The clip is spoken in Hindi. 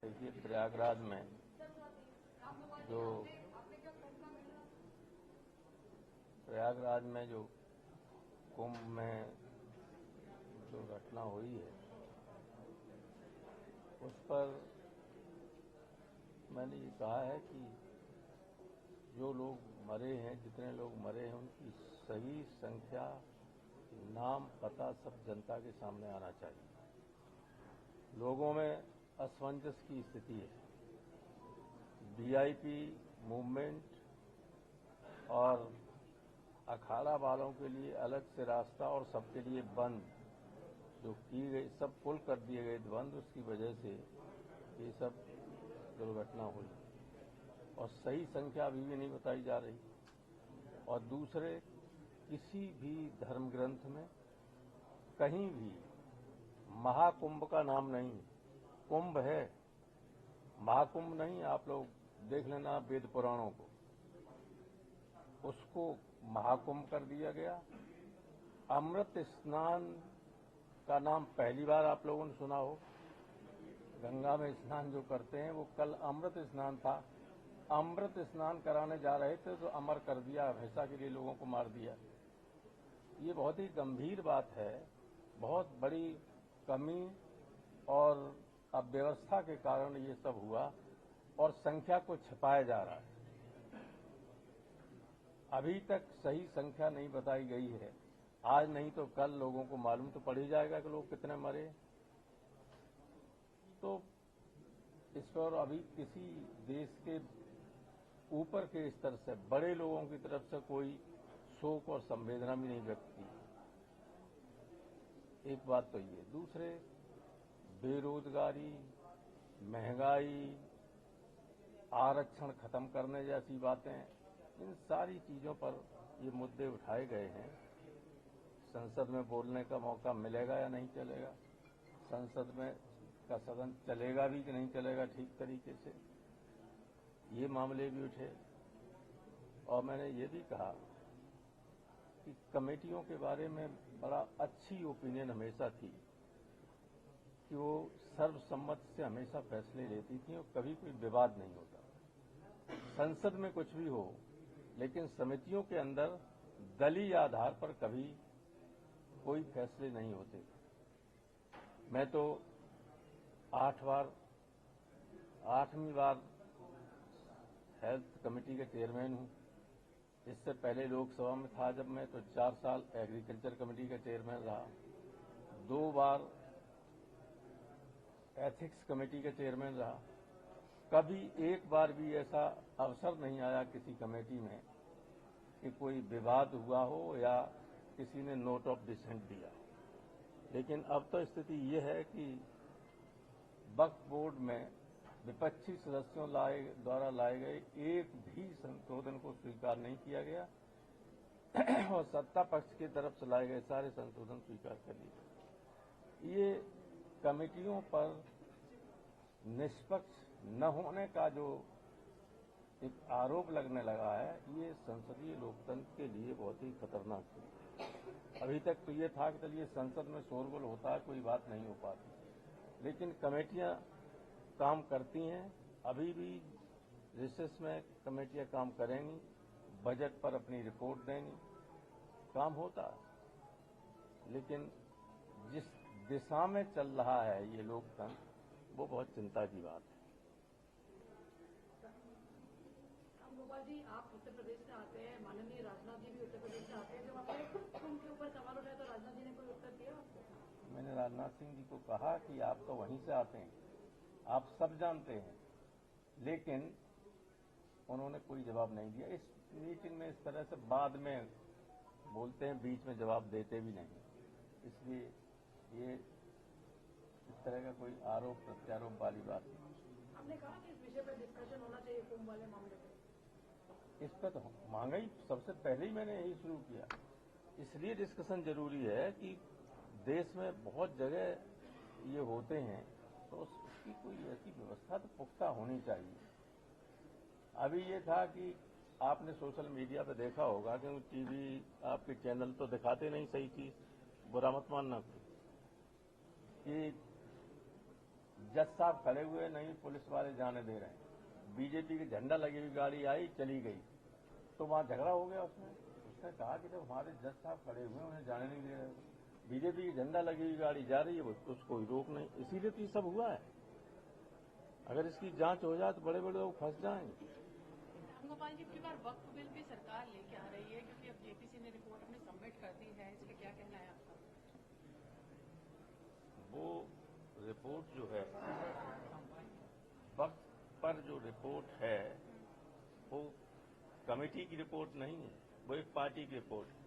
देखिए, प्रयागराज में जो कुंभ में जो घटना हुई है उस पर मैंने ये कहा है कि जो लोग मरे हैं, जितने लोग मरे हैं, उनकी सही संख्या, नाम, पता सब जनता के सामने आना चाहिए। लोगों में असमंजस की स्थिति है। वीआईपी मूवमेंट और अखाड़ा वालों के लिए अलग से रास्ता और सबके लिए बंद जो की गई, सब पुल कर दिए गए बंद, उसकी वजह से ये सब दुर्घटना हुई और सही संख्या अभी भी नहीं बताई जा रही। और दूसरे, किसी भी धर्म ग्रंथ में कहीं भी महाकुंभ का नाम नहीं। कुंभ है, महाकुंभ नहीं। आप लोग देख लेना वेद पुराणों को, उसको महाकुंभ कर दिया गया। अमृत स्नान का नाम पहली बार आप लोगों ने सुना हो। गंगा में स्नान जो करते हैं वो कल अमृत स्नान था। अमृत स्नान कराने जा रहे थे तो अमर कर दिया, हमेशा के लिए लोगों को मार दिया। ये बहुत ही गंभीर बात है। बहुत बड़ी कमी और अव्यवस्था के कारण ये सब हुआ और संख्या को छिपाया जा रहा है। अभी तक सही संख्या नहीं बताई गई है। आज नहीं तो कल लोगों को मालूम तो पड़ ही जाएगा कि लोग कितने मरे। तो इस पर अभी किसी देश के ऊपर के स्तर से, बड़े लोगों की तरफ से कोई शोक और संवेदना भी नहीं व्यक्त की। एक बात तो ये। दूसरे, बेरोजगारी, महंगाई, आरक्षण खत्म करने जैसी बातें, इन सारी चीजों पर ये मुद्दे उठाए गए हैं। संसद में बोलने का मौका मिलेगा या नहीं चलेगा, संसद में का सदन चलेगा भी कि नहीं चलेगा ठीक तरीके से, ये मामले भी उठे। और मैंने ये भी कहा कि कमेटियों के बारे में बड़ा अच्छी ओपिनियन हमेशा थी कि वो सर्वसम्मति से हमेशा फैसले लेती थी और कभी कोई विवाद नहीं होता। संसद में कुछ भी हो, लेकिन समितियों के अंदर दलीय आधार पर कभी कोई फैसले नहीं होते। मैं तो 8वीं बार हेल्थ कमेटी का चेयरमैन हूं। इससे पहले लोकसभा में था जब मैं, तो 4 साल एग्रीकल्चर कमेटी का चेयरमैन रहा। 2 बार एथिक्स कमेटी का चेयरमैन रहा। कभी एक बार भी ऐसा अवसर नहीं आया किसी कमेटी में कि कोई विवाद हुआ हो या किसी ने नोट ऑफ डिसेंट दिया। लेकिन अब तो स्थिति ये है कि वक्फ बोर्ड में विपक्षी सदस्यों द्वारा लाए गए एक भी संशोधन को स्वीकार नहीं किया गया और सत्ता पक्ष की तरफ से लाए गए सारे संशोधन स्वीकार कर लिए। ये कमेटियों पर निष्पक्ष न होने का जो एक आरोप लगने लगा है, ये संसदीय लोकतंत्र के लिए बहुत ही खतरनाक है। अभी तक तो ये था कि चलिए संसद में शोरगुल होता है, कोई बात नहीं हो पाती, लेकिन कमेटियां काम करती हैं। अभी भी रिसेस में कमेटियां काम करेंगी, बजट पर अपनी रिपोर्ट देंगी, काम होता है। लेकिन जिस दिशा में चल रहा है ये लोकतंत्र, वो बहुत चिंता की बात है। गोपाल जी, आप उत्तर प्रदेश से आते हैं, माननीय राजनाथ जी भी उत्तर प्रदेश से आते हैं। जब आपने उनके ऊपर सवाल उठाया तो राजनाथ जी ने कोई उत्तर दिया आपको? मैंने राजनाथ सिंह जी को कहा कि आप तो वहीं से आते हैं, आप सब जानते हैं, लेकिन उन्होंने कोई जवाब नहीं दिया। इस मीटिंग में इस तरह से बाद में बोलते हैं, बीच में जवाब देते भी नहीं। इसलिए ये इस तरह का कोई आरोप प्रत्यारोप वाली बात नहीं। आपने कहा कि इस विषय पर डिस्कशन होना चाहिए कुंभ वाले मामले पर। इस पर तो मांगा ही सबसे पहले ही मैंने यही शुरू किया। इसलिए डिस्कशन जरूरी है कि देश में बहुत जगह ये होते हैं, तो उसकी कोई ऐसी व्यवस्था तो पुख्ता होनी चाहिए। अभी ये था कि आपने सोशल मीडिया पे देखा होगा कि टीवी, आपके चैनल तो दिखाते नहीं सही चीज, बुरा मत मानना कि जज साहब खड़े हुए, नहीं पुलिस वाले जाने दे रहे हैं। बीजेपी की झंडा लगी हुई गाड़ी आई, चली गई, तो वहां झगड़ा हो गया। उसने कहा कि जब हमारे जज साहब खड़े हुए हैं, उन्हें जाने नहीं दे रहे, बीजेपी की झंडा लगी हुई गाड़ी जा रही है, उसको कोई रोक नहीं। इसीलिए तो ये सब हुआ है। अगर इसकी जांच हो जाए तो बड़े बड़े लोग फंस जाएंगे। गोपाल जी, बार वक्फ बिल भी सरकार लेके आ रही है, क्योंकि अब जेपीसी ने रिपोर्ट अपनी सबमिट कर दी है, इस पे क्या कहना है आपका? वो रिपोर्ट जो है, वक्त पर जो रिपोर्ट है, वो कमेटी की रिपोर्ट नहीं है, वो एक पार्टी की रिपोर्ट है।